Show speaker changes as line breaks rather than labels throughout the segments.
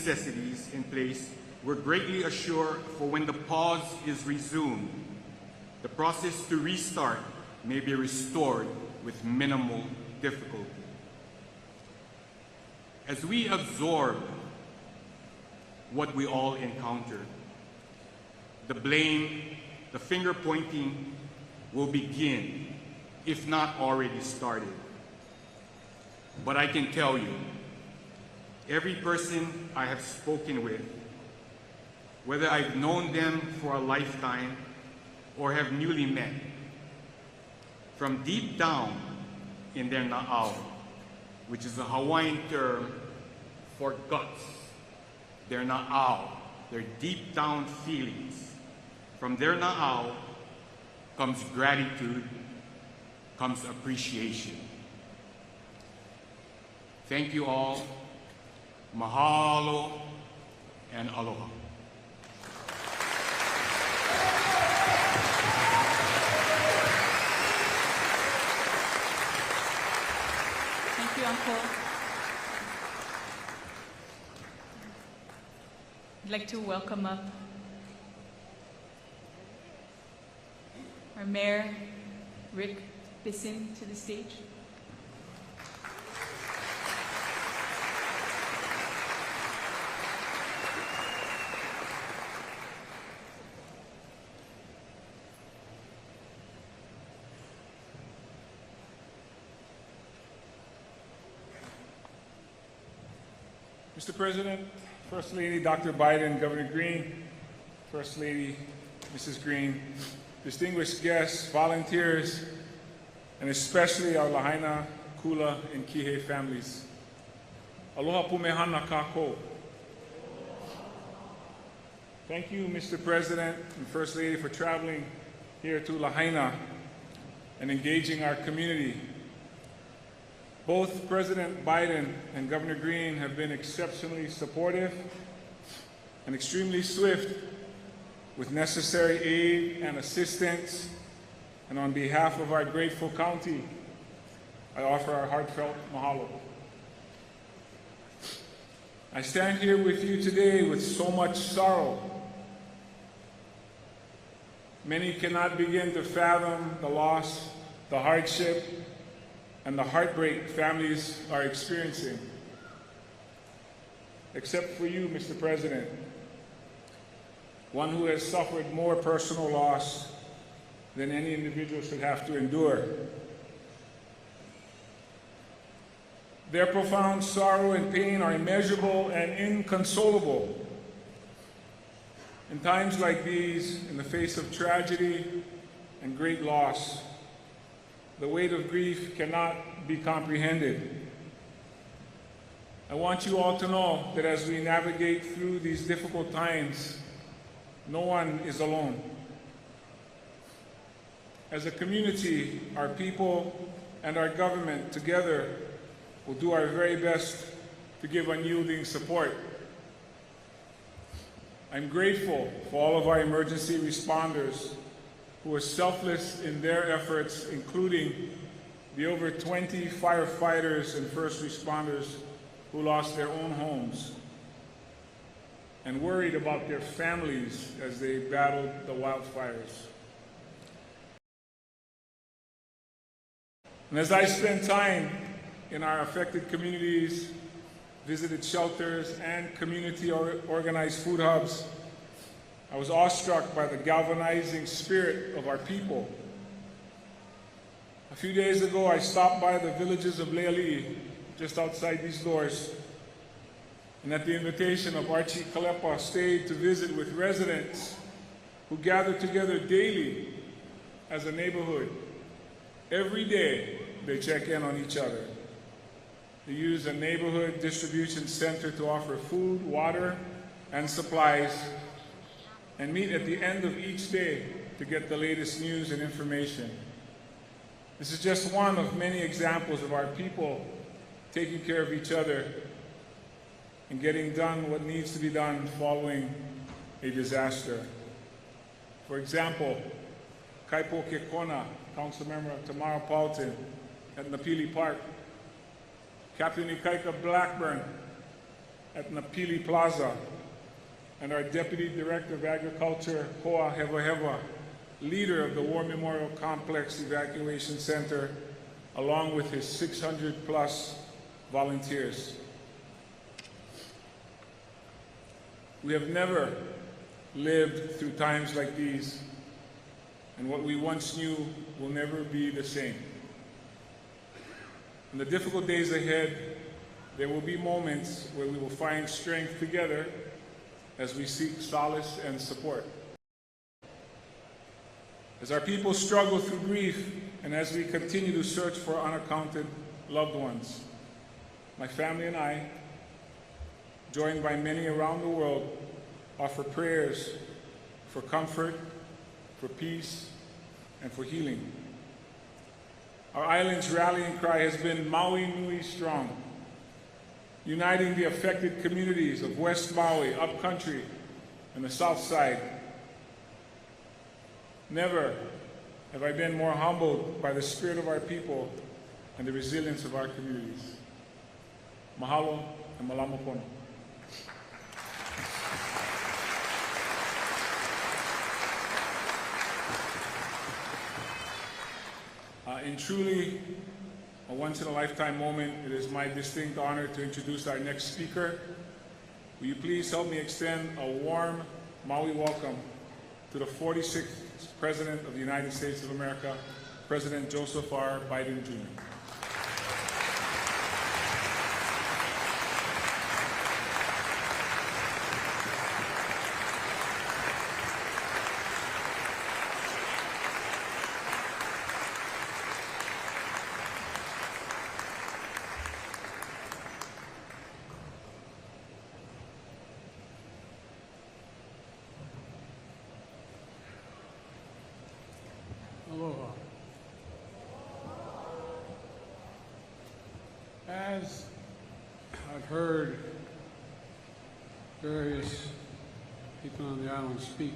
necessities in place, we're greatly assured for when the pause is resumed, the process to restart may be restored with minimal difficulty. As we absorb what we all encountered, the blame, the finger pointing will begin, if not already started. But I can tell you, every person I have spoken with, whether I've known them for a lifetime or have newly met, from deep down in their na'au, which is a Hawaiian term for guts, their na'au, their deep down feelings, from their na'au comes gratitude, comes appreciation. Thank you all. Mahalo and aloha.
Thank you, Uncle. I'd like to welcome up our Mayor, Rick Bisson, to the stage.
Mr. President, First Lady Dr. Biden, Governor Green, First Lady Mrs. Green, distinguished guests, volunteers, and especially our Lahaina, Kula, and Kihei families. Aloha pumehana kako. Thank you, Mr. President and First Lady, for traveling here to Lahaina and engaging our community. Both President Biden and Governor Green have been exceptionally supportive and extremely swift with necessary aid and assistance. And on behalf of our grateful county, I offer our heartfelt mahalo. I stand here with you today with so much sorrow. Many cannot begin to fathom the loss, the hardship, and the heartbreak families are experiencing. Except for you, Mr. President, one who has suffered more personal loss than any individual should have to endure. Their profound sorrow and pain are immeasurable and inconsolable. In times like these, in the face of tragedy and great loss, the weight of grief cannot be comprehended. I want you all to know that as we navigate through these difficult times, no one is alone. As a community, our people and our government together will do our very best to give unyielding support. I'm grateful for all of our emergency responders who are selfless in their efforts, including the over 20 firefighters and first responders who lost their own homes and worried about their families as they battled the wildfires. And as I spent time in our affected communities, visited shelters, and community organized food hubs, I was awestruck by the galvanizing spirit of our people. A few days ago, I stopped by the villages of Leali'i, just outside these doors, and at the invitation of Archie Kalepa, stayed to visit with residents who gathered together daily as a neighborhood. Every day, they check in on each other. They use a neighborhood distribution center to offer food, water, and supplies, and meet at the end of each day to get the latest news and information. This is just one of many examples of our people taking care of each other and getting done what needs to be done following a disaster. For example, Kaipo Kekona, council member of Tamarapolitan at Napili Park, Captain Ikaika Blackburn, at Napili Plaza, and our Deputy Director of Agriculture, Hoa Heva Heva, leader of the War Memorial Complex Evacuation Center, along with his 600+ volunteers. We have never lived through times like these, and what we once knew will never be the same. In the difficult days ahead, there will be moments where we will find strength together as we seek solace and support. As our people struggle through grief and as we continue to search for unaccounted loved ones, my family and I, joined by many around the world, offer prayers for comfort, for peace, and for healing. Our island's rallying cry has been Maui Nui Strong, uniting the affected communities of West Maui, Upcountry, and the South Side. Never have I been more humbled by the spirit of our people and the resilience of our communities. Mahalo and malama pono. In truly a once-in-a-lifetime moment, it is my distinct honor to introduce our next speaker. Will you please help me extend a warm Maui welcome to the 46th President of the United States of America, President Joseph R. Biden, Jr.
Aloha. As I've heard various people on the island speak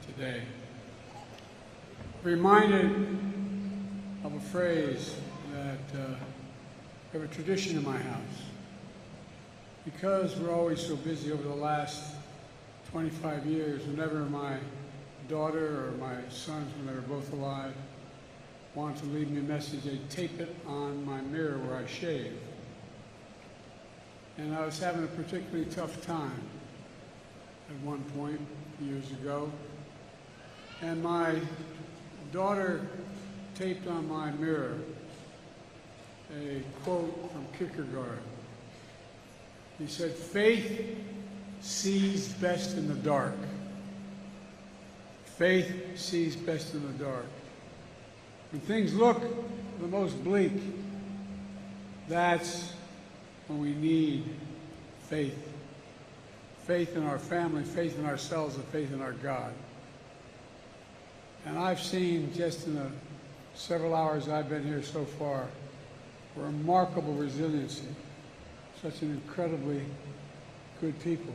today, reminded of a phrase that I have a tradition in my house. Because we're always so busy over the last 25 years, whenever my daughter or my sons, when they were both alive, wanted to leave me a message, they'd tape it on my mirror where I shave. And I was having a particularly tough time at one point years ago. And my daughter taped on my mirror a quote from Kierkegaard. He said, "Faith sees best in the dark." Faith sees best in the dark. When things look the most bleak, that's when we need faith. Faith in our family, faith in ourselves, and faith in our God. And I've seen, just in the several hours I've been here so far, remarkable resiliency. Such an incredibly good people.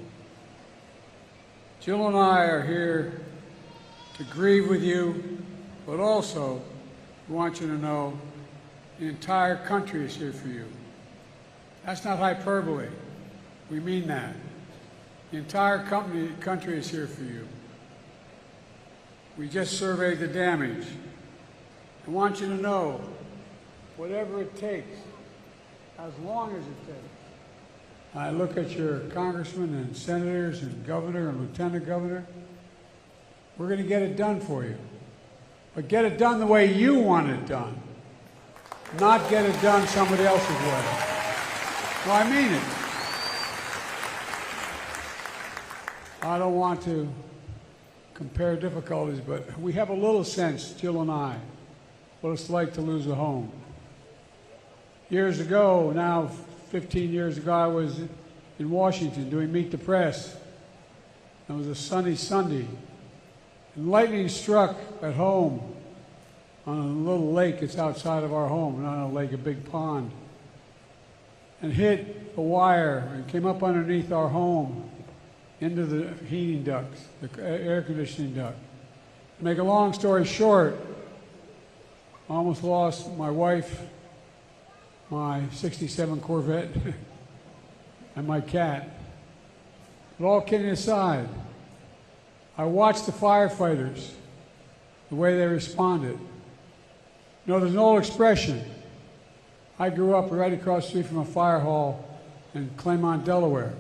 Jill and I are here to grieve with you, but also we want you to know the entire country is here for you. That's not hyperbole. We mean that. The entire country is here for you. We just surveyed the damage. I want you to know, whatever it takes, as long as it takes. I look at your congressmen and senators and governor and lieutenant governor. We're going to get it done for you. But get it done the way you want it done. Not get it done somebody else's way. No, I mean it. I don't want to compare difficulties, but we have a little sense, Jill and I, what it's like to lose a home. Years ago, now 15 years ago, I was in Washington doing Meet the Press. It was a sunny Sunday. And lightning struck at home on a little lake that's outside of our home, not a lake, a big pond, and hit a wire and came up underneath our home into the heating ducts, the air conditioning duct. To make a long story short, I almost lost my wife, my '67 Corvette, and my cat. But all kidding aside, I watched the firefighters, the way they responded. You know, there's an old expression. I grew up right across the street from a fire hall in Claymont, Delaware.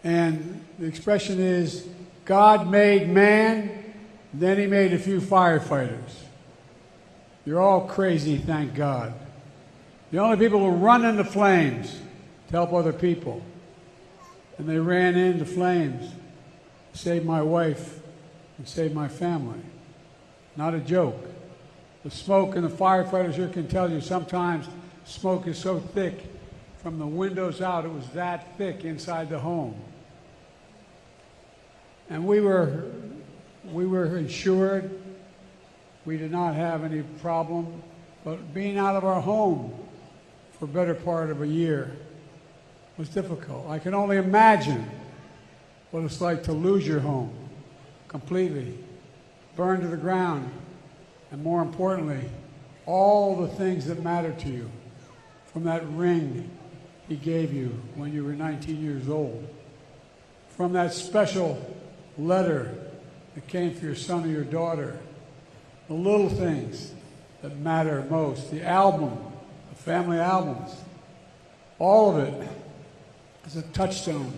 And the expression is, God made man, then he made a few firefighters. You're all crazy, thank God. The only people who run into flames to help other people. And they ran into flames, saved my wife, and saved my family. Not a joke. The smoke, and the firefighters here can tell you, sometimes smoke is so thick from the windows out, it was that thick inside the home. And we were insured. We did not have any problem. But being out of our home for a better part of a year was difficult. I can only imagine what it's like to lose your home completely, burned to the ground, and more importantly, all the things that matter to you from that ring he gave you when you were 19 years old, from that special letter that came for your son or your daughter, the little things that matter most, the album, the family albums, all of it is a touchstone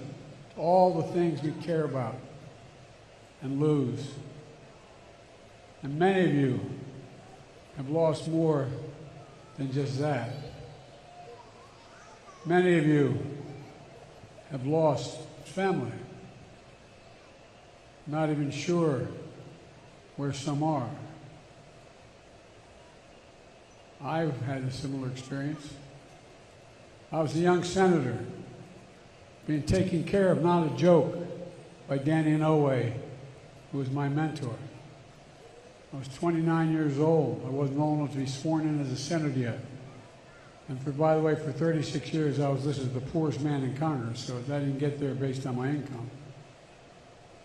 to all the things we care about and lose. And many of you have lost more than just that. Many of you have lost family. Not even sure where some are. I've had a similar experience. I was a young senator being taken care of, not a joke, by Danny Inouye, who was my mentor. I was 29 years old. I wasn't old enough to be sworn in as a senator yet. And by the way, for 36 years, I was listed as the poorest man in Congress, so I didn't get there based on my income.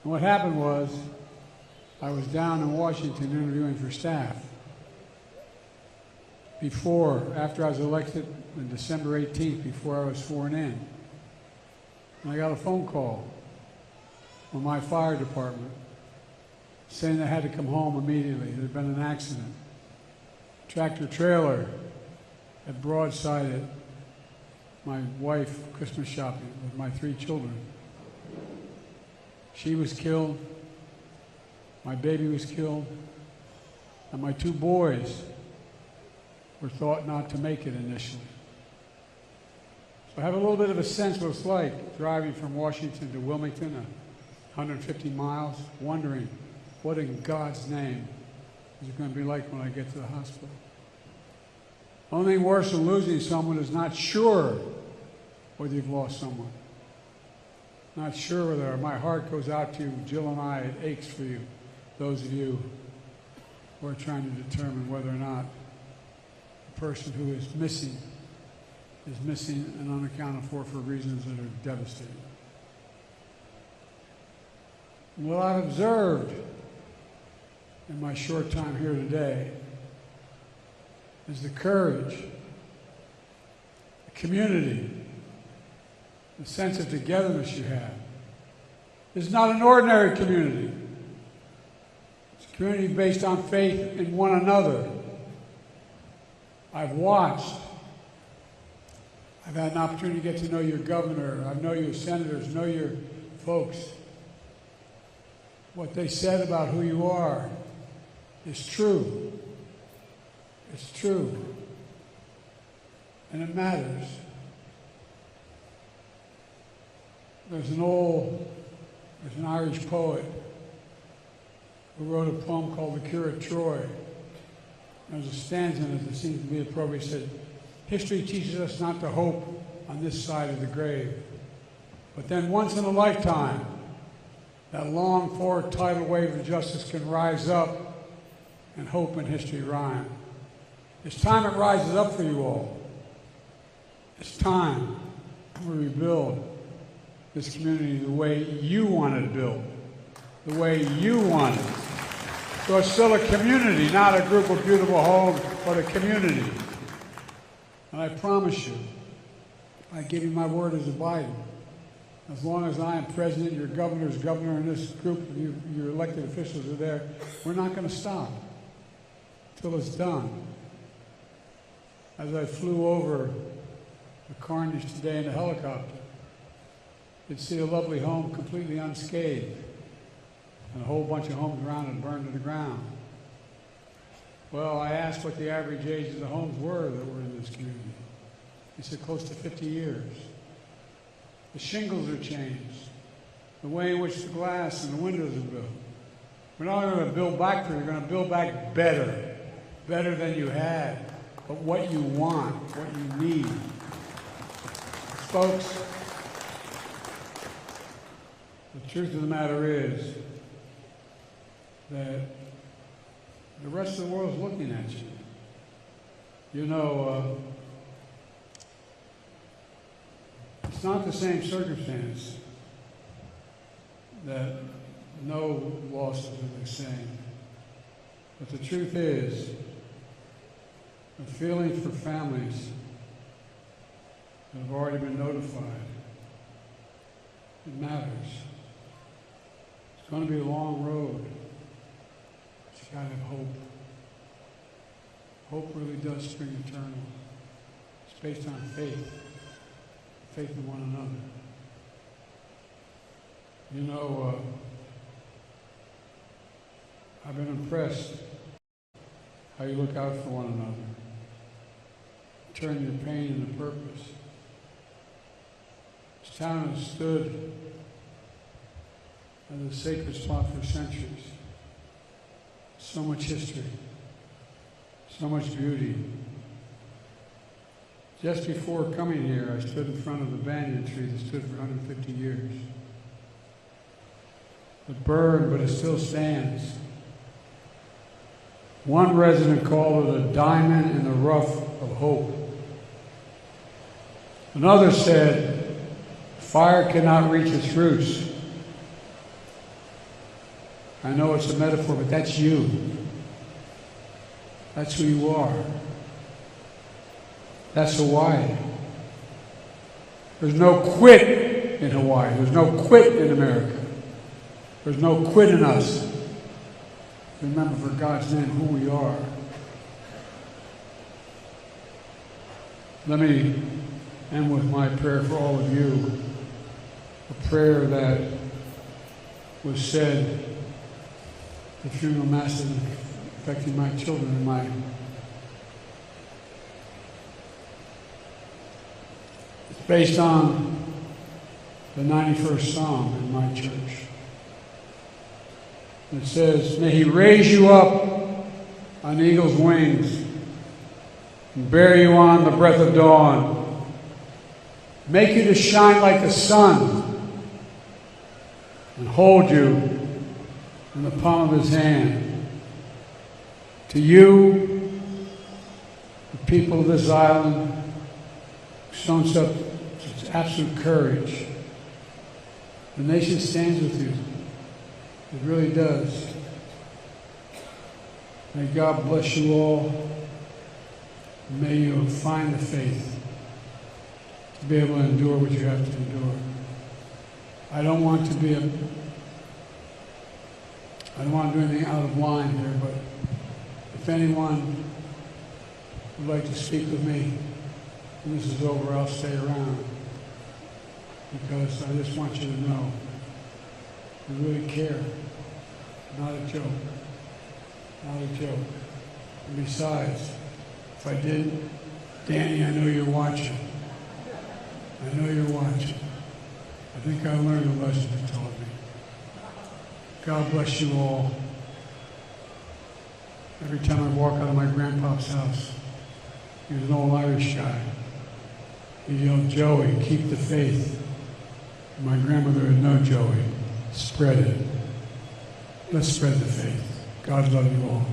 And what happened was, I was down in Washington interviewing for staff. After I was elected on December 18th, before I was sworn in. And I got a phone call from my fire department saying I had to come home immediately. There had been an accident. Tractor trailer had broadsided my wife Christmas shopping with my 3 children. She was killed, my baby was killed, and my 2 boys were thought not to make it initially. So I have a little bit of a sense what it's like driving from Washington to Wilmington, 150 miles, wondering what in God's name is it going to be like when I get to the hospital. The only thing worse than losing someone is not sure whether you've lost someone. Not sure whether my heart goes out to you, Jill and I, it aches for you, those of you who are trying to determine whether or not the person who is missing and unaccounted for reasons that are devastating. And what I've observed in my short time here today is the courage, the community, the sense of togetherness you have. It's not an ordinary community. It's a community based on faith in one another. I've watched. I've had an opportunity to get to know your governor. I know your senators, know your folks. What they said about who you are is true. It's true. And it matters. There's an Irish poet who wrote a poem called The Cure at Troy. There's a stanza in it that seems to be appropriate. It said, history teaches us not to hope on this side of the grave. But then once in a lifetime, that long-forward tidal wave of justice can rise up and hope and history rhyme. It's time it rises up for you all. It's time we rebuild this community the way you want it built, the way you want it. So it's still a community, not a group of beautiful homes, but a community. And I promise you, I give you my word as a Biden, As long as I am president, your governor's governor, and this group of your elected officials are there, we're not going to stop till it's done. As I flew over the carnage today in a helicopter, you'd see a lovely home completely unscathed, and a whole bunch of homes around it burned to the ground. Well, I asked what the average age of the homes were that were in this community. He said close to 50 years. The shingles are changed, the way in which the glass and the windows are built. We're not going to build back for you, we're going to build back better, better than you had, but what you want, what you need. Folks, the truth of the matter is that the rest of the world is looking at you. You know, it's not the same circumstance that no losses are the same. But the truth is, the feeling for families that have already been notified, it matters. It's going to be a long road. But you got to have hope. Hope really does spring eternal. It's based on faith. Faith in one another. You know, I've been impressed how you look out for one another. Turn your pain into purpose. This town has stood as a sacred spot for centuries. So much history, so much beauty. Just before coming here, I stood in front of the banyan tree that stood for 150 years. It burned, but it still stands. One resident called it a diamond in the rough of hope. Another said, fire cannot reach its roots. I know it's a metaphor, but that's you. That's who you are. That's Hawaii. There's no quit in Hawaii. There's no quit in America. There's no quit in us. Remember, for God's name, who we are. Let me end with my prayer for all of you. A prayer that was said at the funeral mass affecting my children and my It's based on the 91st Psalm in my church. It says, may He raise you up on eagle's wings and bear you on the breath of dawn, make you to shine like the sun, and hold you in the palm of His hand. To you, the people of this island, shown such absolute courage. The nation stands with you. It really does. May God bless you all. May you find the faith to be able to endure what you have to endure. I don't want to do anything out of line here, but if anyone would like to speak with me when this is over, I'll stay around, because I just want you to know we really care. Not a joke. Not a joke. And besides, if I didn't, Danny, I know you're watching. I know you're watching. I think I learned a lesson you taught me. God bless you all. Every time I walk out of my grandpa's house, he was an old Irish guy. He yelled, Joey, keep the faith. And my grandmother had no Joey. Spread it. Let's spread the faith. God love you all.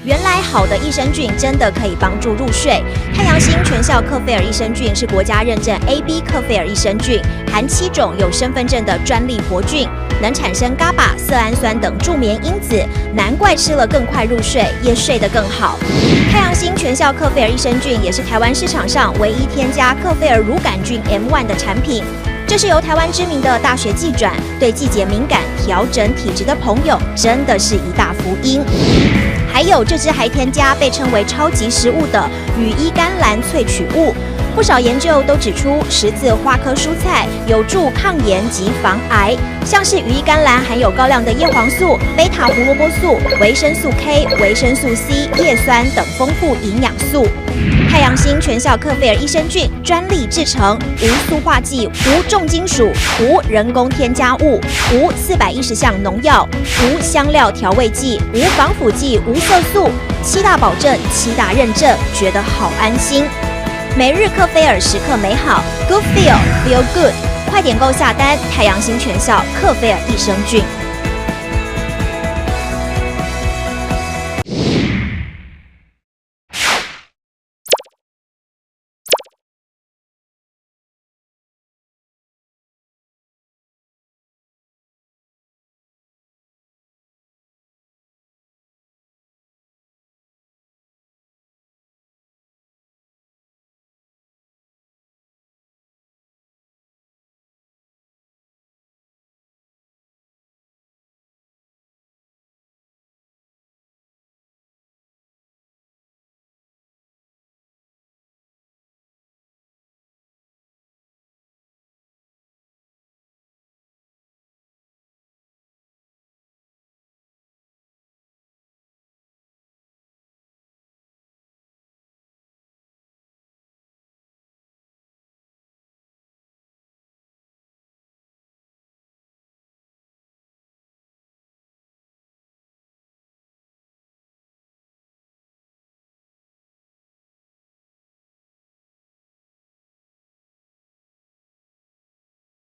原来好的益生菌真的可以帮助入睡。太阳星全效克菲尔益生菌是国家认证 AB 克菲尔益生菌，含7种有身份证的专利活菌，能产生伽巴、色氨酸等助眠因子，难怪吃了更快入睡，也睡得更好。太阳星全效克菲尔益生菌也是台湾市场上唯一添加克菲尔乳杆菌 M1 的产品。这是由台湾知名的大学季转，对季节敏感、调整体质的朋友，真的是一大福音。还有这支还添加被称为超级食物的羽衣甘蓝萃取物。不少研究都指出，十字花科蔬菜有助抗炎及防癌，像是羽衣甘蓝含有高量的叶黄素、贝塔胡萝卜素、维生素 K、维生素 C、叶酸等丰富营养素。太阳星全效克菲尔益生菌专利制成，无塑化剂、无重金属、无人工添加物、无410项农药、无香料调味剂、无防腐剂、无色素，7大保证、7大认证，觉得好安心。每日克菲尔，时刻美好 ，Good Feel Feel Good， 快点购下单！太阳星全效克菲尔益生菌。